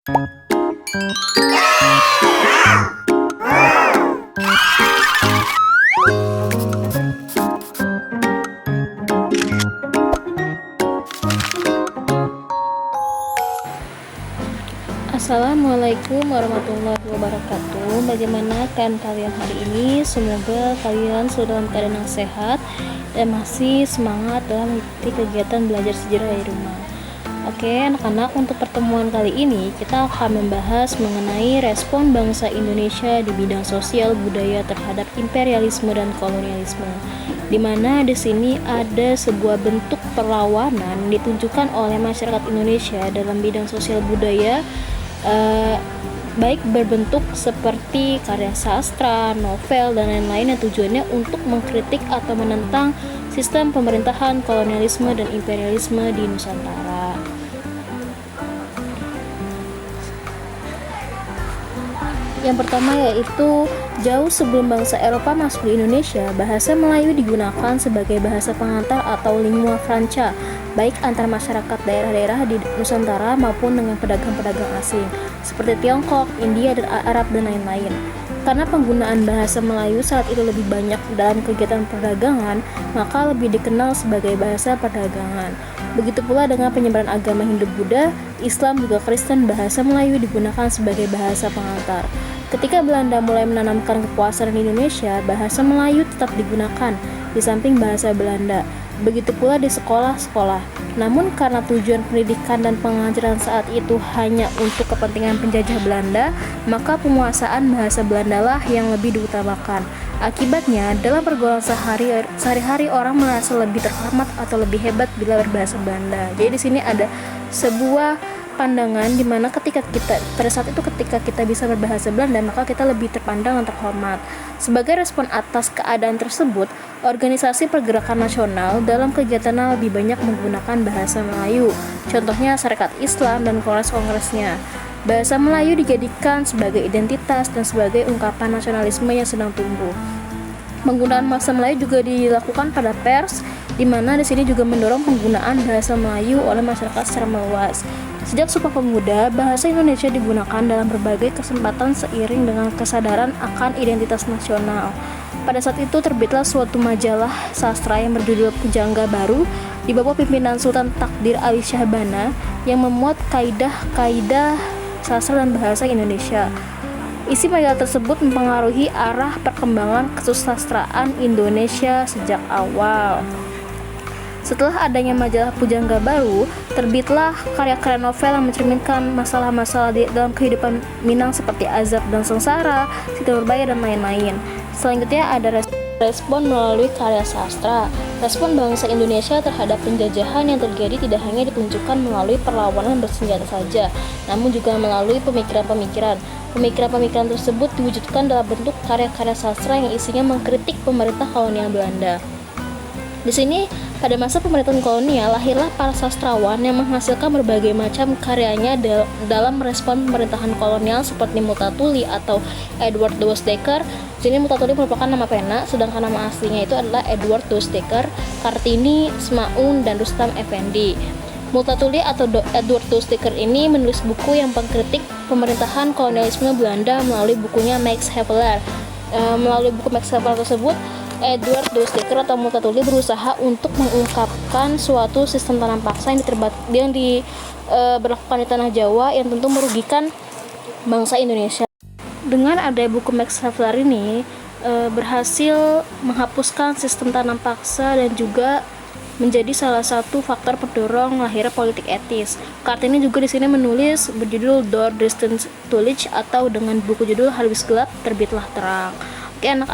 Assalamualaikum warahmatullahi wabarakatuh. Bagaimana kalian hari ini? Semoga kalian sudah dalam keadaan yang sehat dan masih semangat dalam mengikuti kegiatan belajar sejarah di rumah. Oke anak-anak, untuk pertemuan kali ini kita akan membahas mengenai respon bangsa Indonesia di bidang sosial budaya terhadap imperialisme dan kolonialisme, di mana di sini ada sebuah bentuk perlawanan ditunjukkan oleh masyarakat Indonesia dalam bidang sosial budaya, baik berbentuk seperti karya sastra, novel, dan lain-lain yang tujuannya untuk mengkritik atau menentang sistem pemerintahan kolonialisme dan imperialisme di Nusantara. Yang pertama yaitu, jauh sebelum bangsa Eropa masuk di Indonesia, bahasa Melayu digunakan sebagai bahasa pengantar atau lingua franca, baik antar masyarakat daerah-daerah di Nusantara maupun dengan pedagang-pedagang asing, seperti Tiongkok, India, dan Arab, dan lain-lain. Karena penggunaan bahasa Melayu saat itu lebih banyak dalam kegiatan perdagangan, maka lebih dikenal sebagai bahasa perdagangan. Begitu pula dengan penyebaran agama Hindu-Buddha, Islam, juga Kristen, bahasa Melayu digunakan sebagai bahasa pengantar. Ketika Belanda mulai menanamkan kekuasaan di Indonesia, bahasa Melayu tetap digunakan di samping bahasa Belanda. Begitu pula di sekolah-sekolah. Namun karena tujuan pendidikan dan pengajaran saat itu hanya untuk kepentingan penjajah Belanda, maka penguasaan bahasa Belanda lah yang lebih diutamakan. Akibatnya, dalam pergaulan sehari-hari orang merasa lebih terhormat atau lebih hebat bila berbahasa Belanda. Jadi di sini ada sebuah pandangan di mana ketika kita bisa berbahasa Belanda, maka kita lebih terpandang dan terhormat. Sebagai respon atas keadaan tersebut, organisasi pergerakan nasional dalam kegiatannya lebih banyak menggunakan bahasa Melayu. Contohnya Sarekat Islam dan kongres-kongresnya. Bahasa Melayu dijadikan sebagai identitas dan sebagai ungkapan nasionalisme yang sedang tumbuh. Penggunaan bahasa Melayu juga dilakukan pada pers, di mana di sini juga mendorong penggunaan bahasa Melayu oleh masyarakat secara meluas. Sejak Sumpah Pemuda, bahasa Indonesia digunakan dalam berbagai kesempatan seiring dengan kesadaran akan identitas nasional. Pada saat itu terbitlah suatu majalah sastra yang berjudul Pujangga Baru di bawah pimpinan Sultan Takdir Ali Syahbana yang memuat kaidah-kaidah sastra dan bahasa Indonesia. Isi majalah tersebut mempengaruhi arah perkembangan kesusastraan Indonesia sejak awal. Setelah adanya majalah Pujangga Baru, terbitlah karya-karya novel yang mencerminkan masalah-masalah dalam kehidupan Minang seperti azab dan sengsara, Siti Nurbaya, dan lain-lain. Selanjutnya ada respon melalui karya sastra. Respon bangsa Indonesia terhadap penjajahan yang terjadi tidak hanya ditunjukkan melalui perlawanan bersenjata saja, namun juga melalui pemikiran-pemikiran. Pemikiran-pemikiran tersebut diwujudkan dalam bentuk karya-karya sastra yang isinya mengkritik pemerintah kolonial Belanda. Di sini, pada masa pemerintahan kolonial, lahirlah para sastrawan yang menghasilkan berbagai macam karyanya dalam merespon pemerintahan kolonial seperti Multatuli atau Edward Doesdecker. Di sini Multatuli merupakan nama pena, sedangkan nama aslinya itu adalah Edward Doesdecker, Kartini, Smaun, dan Rustam Effendi. Multatuli atau Edward Doesdecker ini menulis buku yang mengkritik pemerintahan kolonialisme Belanda melalui bukunya Max Havelaar. Melalui buku Max Havelaar tersebut, Edward Doesdecker atau Multatuli berusaha untuk mengungkapkan suatu sistem tanam paksa yang diberlakukan di tanah Jawa yang tentu merugikan bangsa Indonesia. Dengan adanya buku Max Havelaar ini berhasil menghapuskan sistem tanam paksa dan juga menjadi salah satu faktor pendorong lahirnya politik etis. Kartini juga di sini menulis berjudul Door Distance Tulich atau dengan buku judul Halus Gelap Terbitlah Terang. Oke anak